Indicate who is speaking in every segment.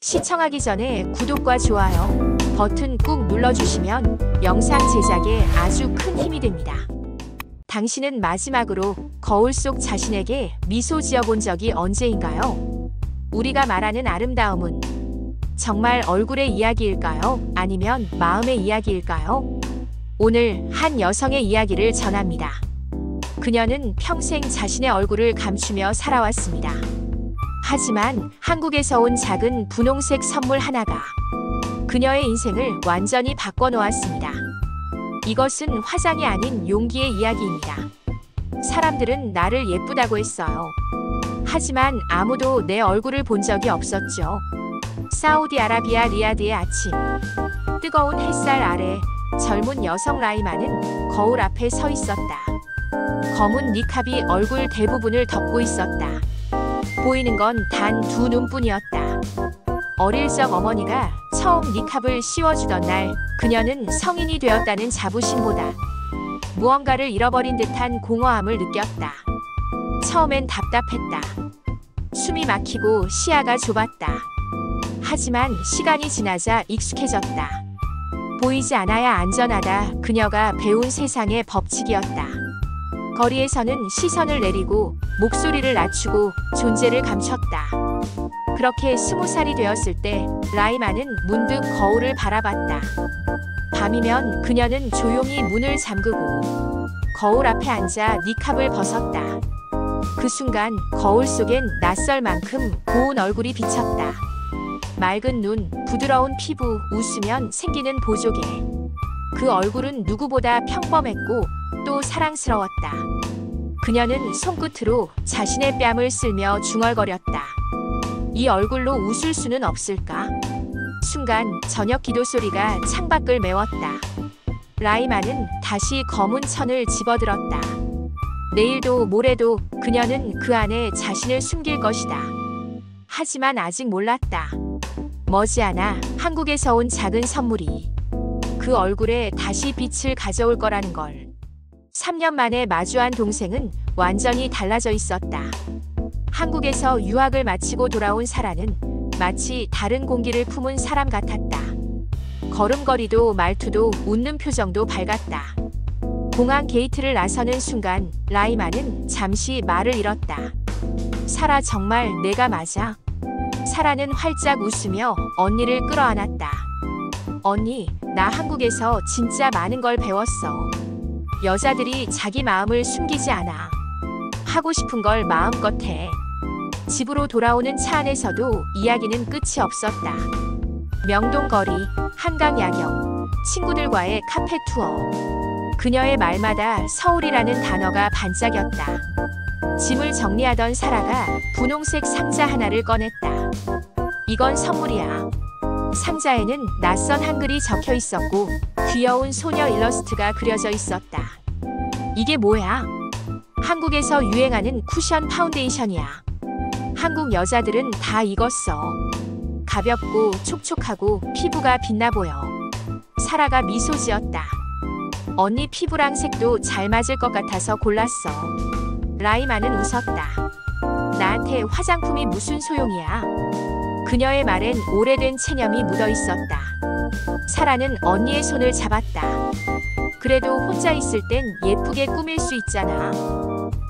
Speaker 1: 시청하기 전에 구독과 좋아요 버튼 꾹 눌러주시면 영상 제작에 아주 큰 힘이 됩니다. 당신은 마지막으로 거울 속 자신에게 미소 지어본 적이 언제인가요? 우리가 말하는 아름다움은 정말 얼굴의 이야기일까요? 아니면 마음의 이야기일까요? 오늘 한 여성의 이야기를 전합니다. 그녀는 평생 자신의 얼굴을 감추며 살아왔습니다. 하지만 한국에서 온 작은 분홍색 선물 하나가 그녀의 인생을 완전히 바꿔놓았습니다. 이것은 화장이 아닌 용기의 이야기입니다. 사람들은 나를 예쁘다고 했어요. 하지만 아무도 내 얼굴을 본 적이 없었죠. 사우디아라비아 리야드의 아침. 뜨거운 햇살 아래 젊은 여성 라이마는 거울 앞에 서 있었다. 검은 니캅이 얼굴 대부분을 덮고 있었다. 보이는 건 단 두 눈뿐이었다. 어릴 적 어머니가 처음 니캅을 씌워주던 날 그녀는 성인이 되었다는 자부심보다 무언가를 잃어버린 듯한 공허함을 느꼈다. 처음엔 답답했다. 숨이 막히고 시야가 좁았다. 하지만 시간이 지나자 익숙해졌다. 보이지 않아야 안전하다. 그녀가 배운 세상의 법칙이었다. 거리에서는 시선을 내리고 목소리를 낮추고 존재를 감췄다. 그렇게 20살이 되었을 때 라이마는 문득 거울을 바라봤다. 밤이면 그녀는 조용히 문을 잠그고 거울 앞에 앉아 니캅을 벗었다. 그 순간 거울 속엔 낯설 만큼 고운 얼굴이 비쳤다. 맑은 눈, 부드러운 피부, 웃으면 생기는 보조개. 그 얼굴은 누구보다 평범했고 또 사랑스러웠다. 그녀는 손끝으로 자신의 뺨을 쓸며 중얼거렸다. 이 얼굴로 웃을 수는 없을까? 순간 저녁 기도 소리가 창밖을 메웠다. 라이마는 다시 검은 천을 집어들었다. 내일도 모레도 그녀는 그 안에 자신을 숨길 것이다. 하지만 아직 몰랐다. 머지않아 한국에서 온 작은 선물이 그 얼굴에 다시 빛을 가져올 거라는 걸. 3년 만에 마주한 동생은 완전히 달라져 있었다. 한국에서 유학을 마치고 돌아온 사라는 마치 다른 공기를 품은 사람 같았다. 걸음걸이도 말투도 웃는 표정도 밝았다. 공항 게이트를 나서는 순간 라이마는 잠시 말을 잃었다. 사라, 정말 내가 맞아? 사라는 활짝 웃으며 언니를 끌어안았다. 언니, 나 한국에서 진짜 많은 걸 배웠어. 여자들이 자기 마음을 숨기지 않아. 하고 싶은 걸 마음껏 해. 집으로 돌아오는 차 안에서도 이야기는 끝이 없었다. 명동거리, 한강 야경, 친구들과의 카페 투어. 그녀의 말마다 서울이라는 단어가 반짝였다. 짐을 정리하던 사라가 분홍색 상자 하나를 꺼냈다. 이건 선물이야. 상자에는 낯선 한글이 적혀 있었고 귀여운 소녀 일러스트가 그려져 있었다. 이게 뭐야? 한국에서 유행하는 쿠션 파운데이션이야. 한국 여자들은 다 이거 써. 가볍고 촉촉하고 피부가 빛나 보여. 사라가 미소 지었다. 언니 피부랑 색도 잘 맞을 것 같아서 골랐어. 라이마는 웃었다. 나한테 화장품이 무슨 소용이야? 그녀의 말엔 오래된 체념이 묻어 있었다. 사라는 언니의 손을 잡았다. 그래도 혼자 있을 땐 예쁘게 꾸밀 수 있잖아.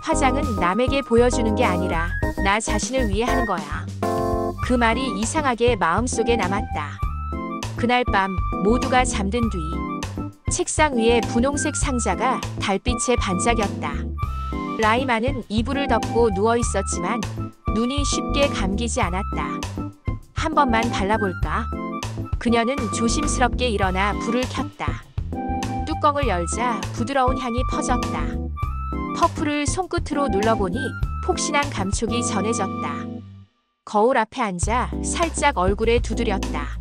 Speaker 1: 화장은 남에게 보여주는 게 아니라 나 자신을 위해 하는 거야. 그 말이 이상하게 마음속에 남았다. 그날 밤 모두가 잠든 뒤 책상 위에 분홍색 상자가 달빛에 반짝였다. 라이마는 이불을 덮고 누워 있었지만 눈이 쉽게 감기지 않았다. 한 번만 발라볼까? 그녀는 조심스럽게 일어나 불을 켰다. 뚜껑을 열자 부드러운 향이 퍼졌다. 퍼프를 손끝으로 눌러보니 폭신한 감촉이 전해졌다. 거울 앞에 앉아 살짝 얼굴에 두드렸다.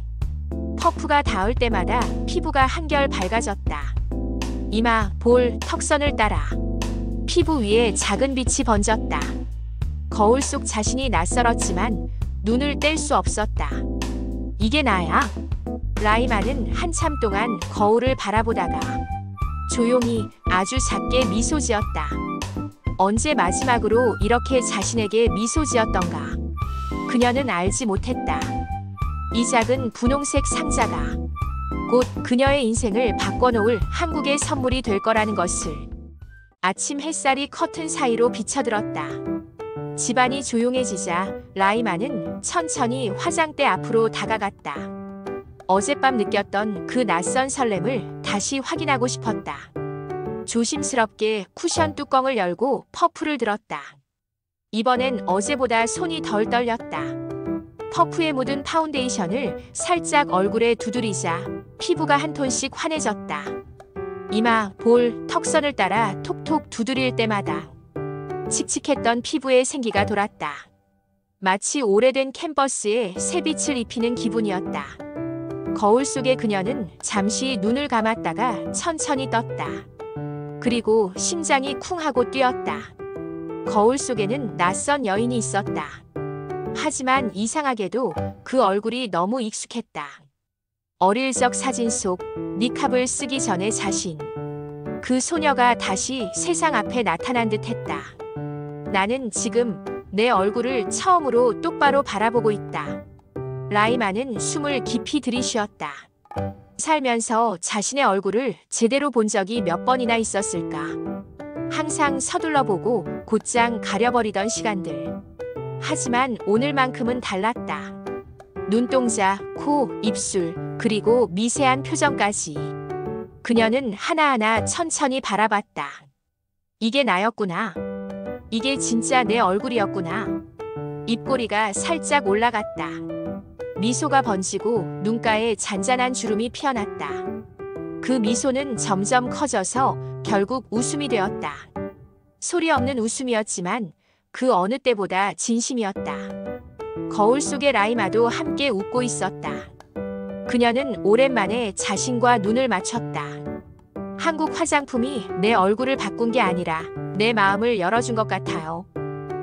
Speaker 1: 퍼프가 닿을 때마다 피부가 한결 밝아졌다. 이마, 볼, 턱선을 따라 피부 위에 작은 빛이 번졌다. 거울 속 자신이 낯설었지만 눈을 뗄 수 없었다. 이게 나야? 라이마는 한참 동안 거울을 바라보다가 조용히 아주 작게 미소 지었다. 언제 마지막으로 이렇게 자신에게 미소 지었던가? 그녀는 알지 못했다. 이 작은 분홍색 상자가 곧 그녀의 인생을 바꿔놓을 한국의 선물이 될 거라는 것을. 아침 햇살이 커튼 사이로 비쳐들었다. 집안이 조용해지자 라이마는 천천히 화장대 앞으로 다가갔다. 어젯밤 느꼈던 그 낯선 설렘을 다시 확인하고 싶었다. 조심스럽게 쿠션 뚜껑을 열고 퍼프를 들었다. 이번엔 어제보다 손이 덜 떨렸다. 퍼프에 묻은 파운데이션을 살짝 얼굴에 두드리자 피부가 한 톤씩 환해졌다. 이마, 볼, 턱선을 따라 톡톡 두드릴 때마다 칙칙했던 피부에 생기가 돌았다. 마치 오래된 캔버스에 새빛을 입히는 기분이었다. 거울 속의 그녀는 잠시 눈을 감았다가 천천히 떴다. 그리고 심장이 쿵 하고 뛰었다. 거울 속에는 낯선 여인이 있었다. 하지만 이상하게도 그 얼굴이 너무 익숙했다. 어릴 적 사진 속 니캅을 쓰기 전의 자신. 그 소녀가 다시 세상 앞에 나타난 듯 했다. 나는 지금 내 얼굴을 처음으로 똑바로 바라보고 있다. 라이마는 숨을 깊이 들이쉬었다. 살면서 자신의 얼굴을 제대로 본 적이 몇 번이나 있었을까? 항상 서둘러 보고 곧장 가려버리던 시간들. 하지만 오늘만큼은 달랐다. 눈동자, 코, 입술, 그리고 미세한 표정까지. 그녀는 하나하나 천천히 바라봤다. 이게 나였구나. 이게 진짜 내 얼굴이었구나. 입꼬리가 살짝 올라갔다. 미소가 번지고 눈가에 잔잔한 주름이 피어났다. 그 미소는 점점 커져서 결국 웃음이 되었다. 소리 없는 웃음이었지만 그 어느 때보다 진심이었다. 거울 속의 라이마도 함께 웃고 있었다. 그녀는 오랜만에 자신과 눈을 맞췄다. 한국 화장품이 내 얼굴을 바꾼 게 아니라 내 마음을 열어준 것 같아요.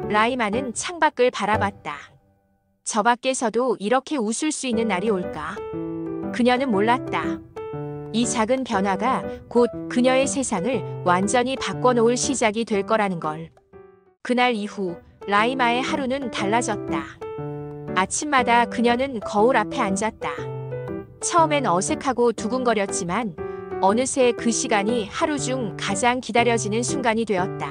Speaker 1: 라이마는 창밖을 바라봤다. 저 밖에서도 이렇게 웃을 수 있는 날이 올까? 그녀는 몰랐다. 이 작은 변화가 곧 그녀의 세상을 완전히 바꿔놓을 시작이 될 거라는 걸. 그날 이후 라이마의 하루는 달라졌다. 아침마다 그녀는 거울 앞에 앉았다. 처음엔 어색하고 두근거렸지만 어느새 그 시간이 하루 중 가장 기다려지는 순간이 되었다.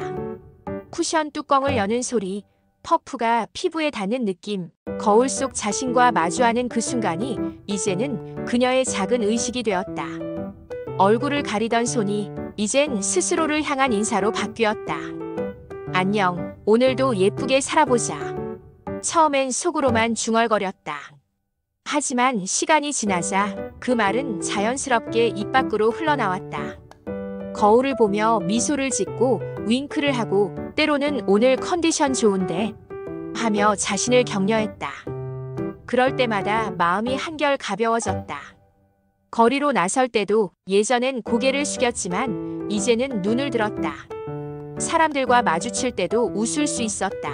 Speaker 1: 쿠션 뚜껑을 여는 소리, 퍼프가 피부에 닿는 느낌, 거울 속 자신과 마주하는 그 순간이 이제는 그녀의 작은 의식이 되었다. 얼굴을 가리던 손이 이젠 스스로를 향한 인사로 바뀌었다. 안녕, 오늘도 예쁘게 살아보자. 처음엔 속으로만 중얼거렸다. 하지만 시간이 지나자 그 말은 자연스럽게 입 밖으로 흘러나왔다. 거울을 보며 미소를 짓고 윙크를 하고 때로는 오늘 컨디션 좋은데 하며 자신을 격려했다. 그럴 때마다 마음이 한결 가벼워졌다. 거리로 나설 때도 예전엔 고개를 숙였지만 이제는 눈을 들었다. 사람들과 마주칠 때도 웃을 수 있었다.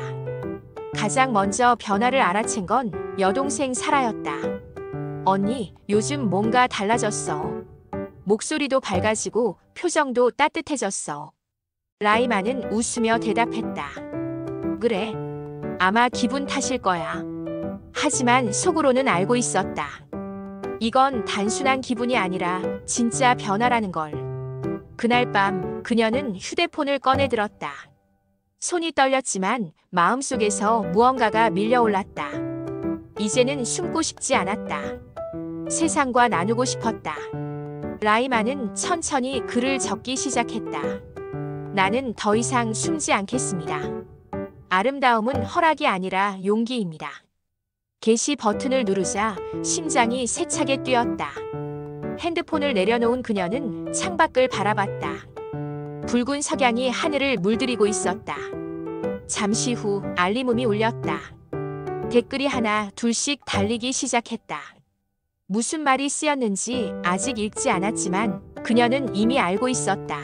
Speaker 1: 가장 먼저 변화를 알아챈 건 여동생 사라였다. 언니, 요즘 뭔가 달라졌어. 목소리도 밝아지고 표정도 따뜻해졌어. 라이마는 웃으며 대답했다. 그래, 아마 기분 탓일 거야. 하지만 속으로는 알고 있었다. 이건 단순한 기분이 아니라 진짜 변화라는 걸. 그날 밤 그녀는 휴대폰을 꺼내 들었다. 손이 떨렸지만 마음속에서 무언가가 밀려올랐다. 이제는 숨고 싶지 않았다. 세상과 나누고 싶었다. 라이마는 천천히 글을 적기 시작했다. 나는 더 이상 숨지 않겠습니다. 아름다움은 허락이 아니라 용기입니다. 게시 버튼을 누르자 심장이 세차게 뛰었다. 핸드폰을 내려놓은 그녀는 창밖을 바라봤다. 붉은 석양이 하늘을 물들이고 있었다. 잠시 후 알림음이 울렸다. 댓글이 하나 둘씩 달리기 시작했다. 무슨 말이 쓰였는지 아직 읽지 않았지만 그녀는 이미 알고 있었다.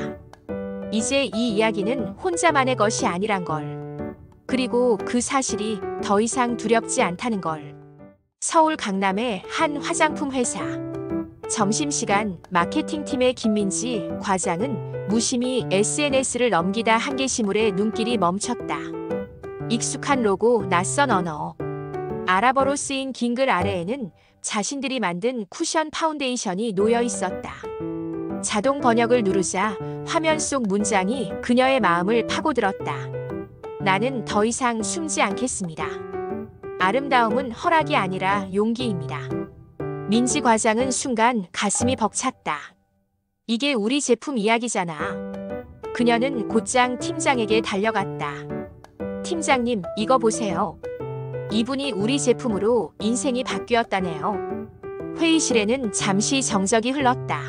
Speaker 1: 이제 이 이야기는 혼자만의 것이 아니란 걸. 그리고 그 사실이 더 이상 두렵지 않다는 걸. 서울 강남의 한 화장품 회사. 점심시간 마케팅팀의 김민지 과장은 무심히 SNS를 넘기다 한 게시물에 눈길이 멈췄다. 익숙한 로고, 낯선 언어. 아랍어로 쓰인 긴 글 아래에는 자신들이 만든 쿠션 파운데이션이 놓여 있었다. 자동 번역을 누르자 화면 속 문장이 그녀의 마음을 파고들었다. 나는 더 이상 숨지 않겠습니다. 아름다움은 허락이 아니라 용기입니다. 민지 과장은 순간 가슴이 벅찼다. 이게 우리 제품 이야기잖아. 그녀는 곧장 팀장에게 달려갔다. 팀장님, 이거 보세요. 이분이 우리 제품으로 인생이 바뀌었다네요. 회의실에는 잠시 정적이 흘렀다.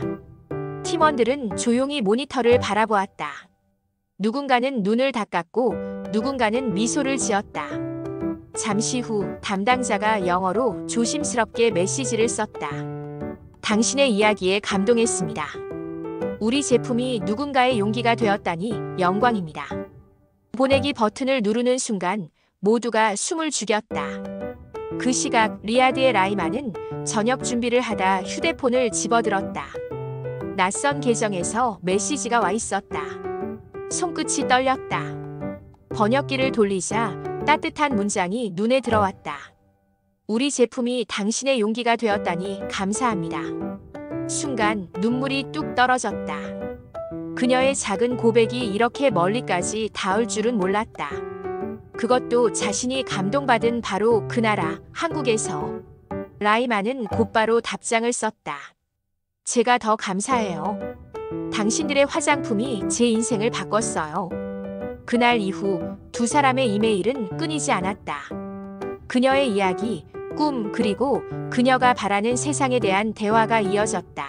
Speaker 1: 팀원들은 조용히 모니터를 바라보았다. 누군가는 눈을 닦았고 누군가는 미소를 지었다. 잠시 후 담당자가 영어로 조심스럽게 메시지를 썼다. 당신의 이야기에 감동했습니다. 우리 제품이 누군가의 용기가 되었다니 영광입니다. 보내기 버튼을 누르는 순간 모두가 숨을 죽였다. 그 시각 리야드의 라이마는 저녁 준비를 하다 휴대폰을 집어들었다. 낯선 계정에서 메시지가 와 있었다. 손끝이 떨렸다. 번역기를 돌리자 따뜻한 문장이 눈에 들어왔다. 우리 제품이 당신의 용기가 되었다니 감사합니다. 순간 눈물이 뚝 떨어졌다. 그녀의 작은 고백이 이렇게 멀리까지 닿을 줄은 몰랐다. 그것도 자신이 감동받은 바로 그 나라, 한국에서. 라이마는 곧바로 답장을 썼다. 제가 더 감사해요. 당신들의 화장품이 제 인생을 바꿨어요. 그날 이후 두 사람의 이메일은 끊이지 않았다. 그녀의 이야기, 꿈, 그리고 그녀가 바라는 세상에 대한 대화가 이어졌다.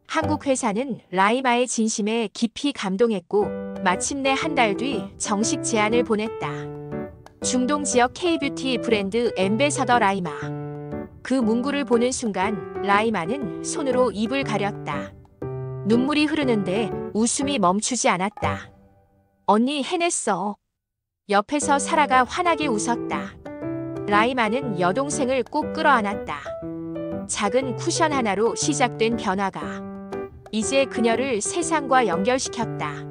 Speaker 1: 한국 회사는 라이마의 진심에 깊이 감동했고 마침내 한 달 뒤 정식 제안을 보냈다. 중동 지역 K-뷰티 브랜드 앰베서더 라이마. 그 문구를 보는 순간 라이마는 손으로 입을 가렸다. 눈물이 흐르는데 웃음이 멈추지 않았다. 언니 해냈어. 옆에서 사라가 환하게 웃었다. 라이마는 여동생을 꼭 끌어안았다. 작은 쿠션 하나로 시작된 변화가 이제 그녀를 세상과 연결시켰다.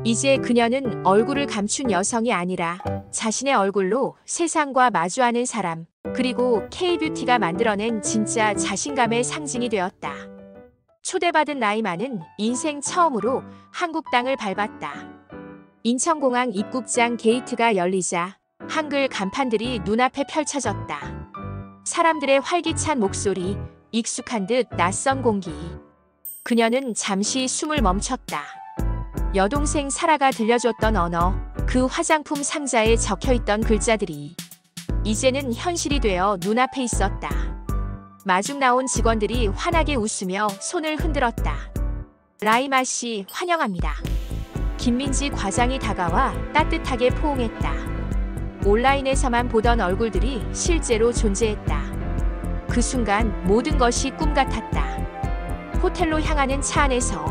Speaker 1: 이제 그녀는 얼굴을 감춘 여성이 아니라 자신의 얼굴로 세상과 마주하는 사람, 그리고 K-뷰티가 만들어낸 진짜 자신감의 상징이 되었다. 초대받은 라이마는 인생 처음으로 한국 땅을 밟았다. 인천공항 입국장 게이트가 열리자 한글 간판들이 눈앞에 펼쳐졌다. 사람들의 활기찬 목소리, 익숙한 듯 낯선 공기. 그녀는 잠시 숨을 멈췄다. 여동생 사라가 들려줬던 언어, 그 화장품 상자에 적혀있던 글자들이 이제는 현실이 되어 눈앞에 있었다. 마중 나온 직원들이 환하게 웃으며 손을 흔들었다. 라이마 씨 환영합니다. 김민지 과장이 다가와 따뜻하게 포옹했다. 온라인에서만 보던 얼굴들이 실제로 존재했다. 그 순간 모든 것이 꿈 같았다. 호텔로 향하는 차 안에서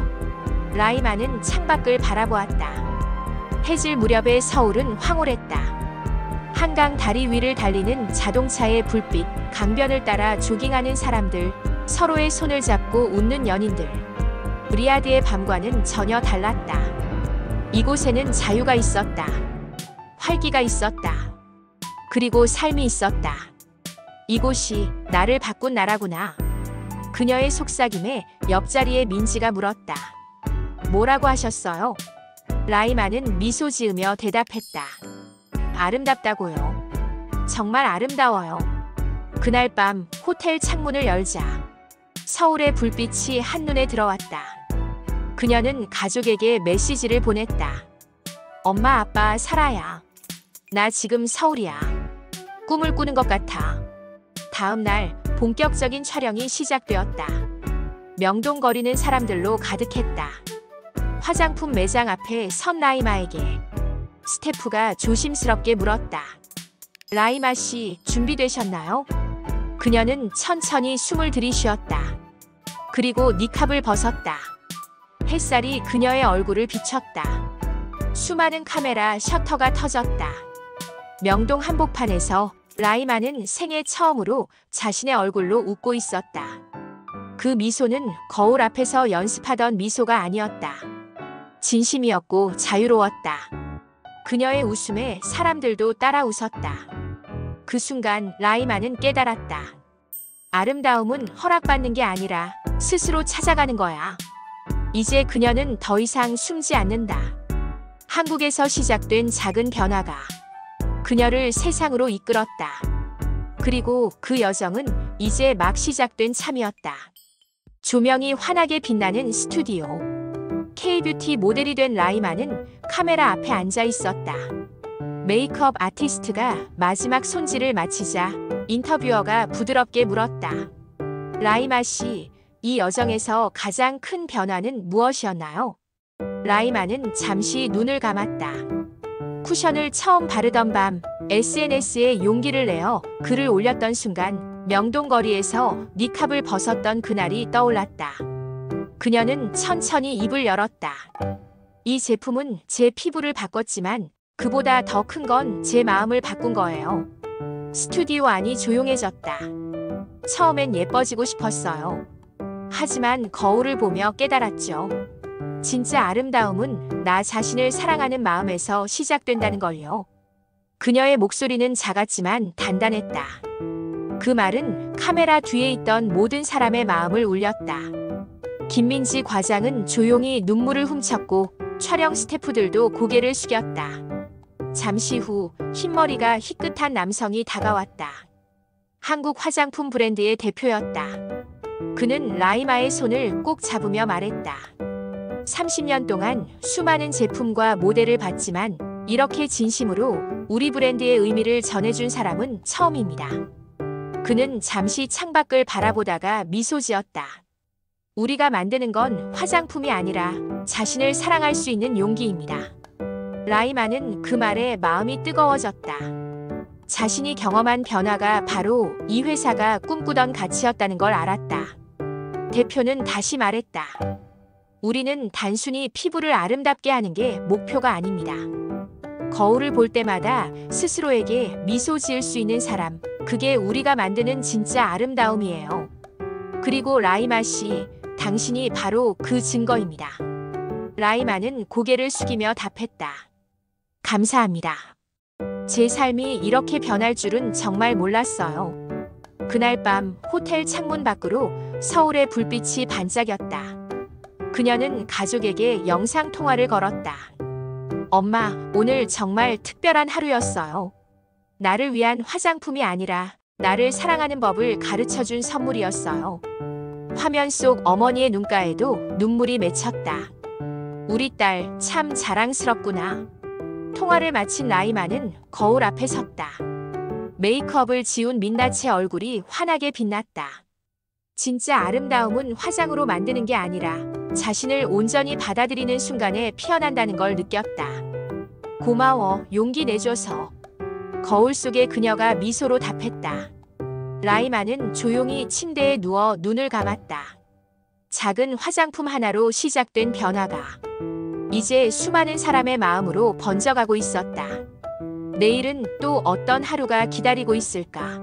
Speaker 1: 라이마는 창밖을 바라보았다. 해질 무렵의 서울은 황홀했다. 한강 다리 위를 달리는 자동차의 불빛, 강변을 따라 조깅하는 사람들, 서로의 손을 잡고 웃는 연인들. 리야드의 밤과는 전혀 달랐다. 이곳에는 자유가 있었다. 활기가 있었다. 그리고 삶이 있었다. 이곳이 나를 바꾼 나라구나. 그녀의 속삭임에 옆자리에 민지가 물었다. 뭐라고 하셨어요? 라이마는 미소 지으며 대답했다. 아름답다고요. 정말 아름다워요. 그날 밤 호텔 창문을 열자 서울의 불빛이 한눈에 들어왔다. 그녀는 가족에게 메시지를 보냈다. 엄마, 아빠, 사라야. 나 지금 서울이야. 꿈을 꾸는 것 같아. 다음 날 본격적인 촬영이 시작되었다. 명동거리는 사람들로 가득했다. 화장품 매장 앞에 선 라이마에게 스태프가 조심스럽게 물었다. 라이마 씨, 준비되셨나요? 그녀는 천천히 숨을 들이쉬었다. 그리고 니캅을 벗었다. 햇살이 그녀의 얼굴을 비췄다. 수많은 카메라 셔터가 터졌다. 명동 한복판에서 라이마는 생애 처음으로 자신의 얼굴로 웃고 있었다. 그 미소는 거울 앞에서 연습하던 미소가 아니었다. 진심이었고 자유로웠다. 그녀의 웃음에 사람들도 따라 웃었다. 그 순간 라이마는 깨달았다. 아름다움은 허락받는 게 아니라 스스로 찾아가는 거야. 이제 그녀는 더 이상 숨지 않는다. 한국에서 시작된 작은 변화가 그녀를 세상으로 이끌었다. 그리고 그 여정은 이제 막 시작된 참이었다. 조명이 환하게 빛나는 스튜디오. K-뷰티 모델이 된 라이마는 카메라 앞에 앉아 있었다. 메이크업 아티스트가 마지막 손질을 마치자 인터뷰어가 부드럽게 물었다. 라이마 씨, 이 여정에서 가장 큰 변화는 무엇이었나요? 라이마는 잠시 눈을 감았다. 쿠션을 처음 바르던 밤, SNS에 용기를 내어 글을 올렸던 순간 명동거리에서 니캅을 벗었던 그날이 떠올랐다. 그녀는 천천히 입을 열었다. 이 제품은 제 피부를 바꿨지만 그보다 더 큰 건 제 마음을 바꾼 거예요. 스튜디오 안이 조용해졌다. 처음엔 예뻐지고 싶었어요. 하지만 거울을 보며 깨달았죠. 진짜 아름다움은 나 자신을 사랑하는 마음에서 시작된다는 걸요. 그녀의 목소리는 작았지만 단단했다. 그 말은 카메라 뒤에 있던 모든 사람의 마음을 울렸다. 김민지 과장은 조용히 눈물을 훔쳤고 촬영 스태프들도 고개를 숙였다. 잠시 후 흰머리가 희끗한 남성이 다가왔다. 한국 화장품 브랜드의 대표였다. 그는 라이마의 손을 꼭 잡으며 말했다. 30년 동안 수많은 제품과 모델을 봤지만 이렇게 진심으로 우리 브랜드의 의미를 전해준 사람은 처음입니다. 그는 잠시 창밖을 바라보다가 미소 지었다. 우리가 만드는 건 화장품이 아니라 자신을 사랑할 수 있는 용기입니다. 라이마는 그 말에 마음이 뜨거워졌다. 자신이 경험한 변화가 바로 이 회사가 꿈꾸던 가치였다는 걸 알았다. 대표는 다시 말했다. 우리는 단순히 피부를 아름답게 하는 게 목표가 아닙니다. 거울을 볼 때마다 스스로에게 미소 지을 수 있는 사람, 그게 우리가 만드는 진짜 아름다움이에요. 그리고 라이마 씨, 당신이 바로 그 증거입니다. 라이마는 고개를 숙이며 답했다. 감사합니다. 제 삶이 이렇게 변할 줄은 정말 몰랐어요. 그날 밤 호텔 창문 밖으로 서울의 불빛이 반짝였다. 그녀는 가족에게 영상통화를 걸었다. 엄마, 오늘 정말 특별한 하루였어요. 나를 위한 화장품이 아니라 나를 사랑하는 법을 가르쳐준 선물이었어요. 화면 속 어머니의 눈가에도 눈물이 맺혔다. 우리 딸 참 자랑스럽구나. 통화를 마친 라이마는 거울 앞에 섰다. 메이크업을 지운 민낯의 얼굴이 환하게 빛났다. 진짜 아름다움은 화장으로 만드는 게 아니라 자신을 온전히 받아들이는 순간에 피어난다는 걸 느꼈다. 고마워, 용기 내줘서. 거울 속의 그녀가 미소로 답했다. 라이마는 조용히 침대에 누워 눈을 감았다. 작은 화장품 하나로 시작된 변화가 이제 수많은 사람의 마음으로 번져가고 있었다. 내일은 또 어떤 하루가 기다리고 있을까?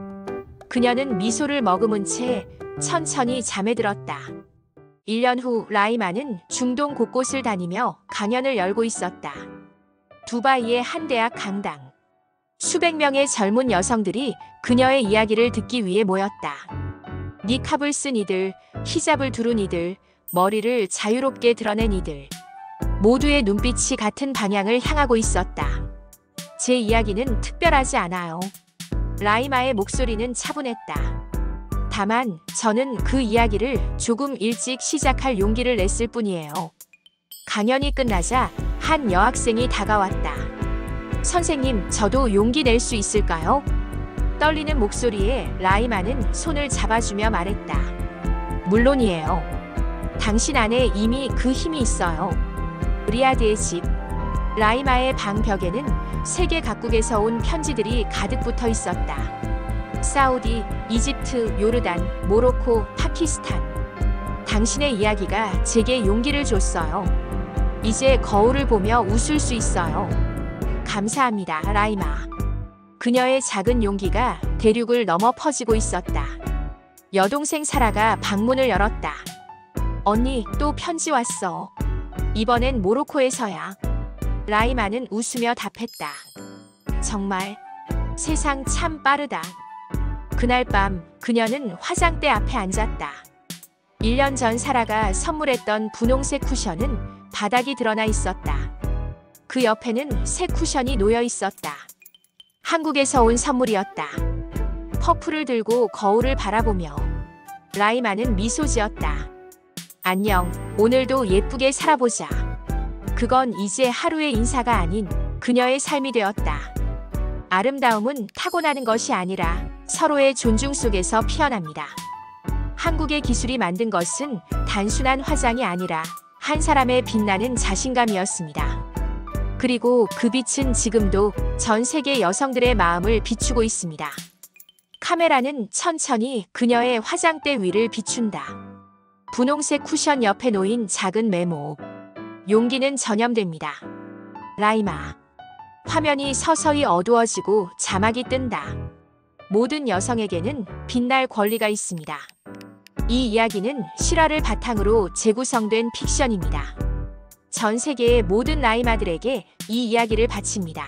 Speaker 1: 그녀는 미소를 머금은 채 천천히 잠에 들었다. 1년 후 라이마는 중동 곳곳을 다니며 강연을 열고 있었다. 두바이의 한 대학 강당. 수백 명의 젊은 여성들이 그녀의 이야기를 듣기 위해 모였다. 니캅을 쓴 이들, 히잡을 두른 이들, 머리를 자유롭게 드러낸 이들. 모두의 눈빛이 같은 방향을 향하고 있었다. 제 이야기는 특별하지 않아요. 라이마의 목소리는 차분했다. 다만 저는 그 이야기를 조금 일찍 시작할 용기를 냈을 뿐이에요. 강연이 끝나자 한 여학생이 다가왔다. 선생님, 저도 용기 낼 수 있을까요? 떨리는 목소리에 라이마는 손을 잡아주며 말했다. 물론이에요. 당신 안에 이미 그 힘이 있어요. 리아드의 집. 라이마의 방 벽에는 세계 각국에서 온 편지들이 가득 붙어 있었다. 사우디, 이집트, 요르단, 모로코, 파키스탄. 당신의 이야기가 제게 용기를 줬어요. 이제 거울을 보며 웃을 수 있어요. 감사합니다, 라이마. 그녀의 작은 용기가 대륙을 넘어 퍼지고 있었다. 여동생 사라가 방문을 열었다. 언니, 또 편지 왔어. 이번엔 모로코에서야. 라이마는 웃으며 답했다. 정말 세상 참 빠르다. 그날 밤 그녀는 화장대 앞에 앉았다. 1년 전 사라가 선물했던 분홍색 쿠션은 바닥이 드러나 있었다. 그 옆에는 새 쿠션이 놓여 있었다. 한국에서 온 선물이었다. 퍼프를 들고 거울을 바라보며 라이마는 미소 지었다. 안녕, 오늘도 예쁘게 살아보자. 그건 이제 하루의 인사가 아닌 그녀의 삶이 되었다. 아름다움은 타고나는 것이 아니라 서로의 존중 속에서 피어납니다. 한국의 기술이 만든 것은 단순한 화장이 아니라 한 사람의 빛나는 자신감이었습니다. 그리고 그 빛은 지금도 전 세계 여성들의 마음을 비추고 있습니다. 카메라는 천천히 그녀의 화장대 위를 비춘다. 분홍색 쿠션 옆에 놓인 작은 메모. 용기는 전염됩니다. 라이마. 화면이 서서히 어두워지고 자막이 뜬다. 모든 여성에게는 빛날 권리가 있습니다. 이 이야기는 실화를 바탕으로 재구성된 픽션입니다. 전 세계의 모든 라이마들에게 이 이야기를 바칩니다.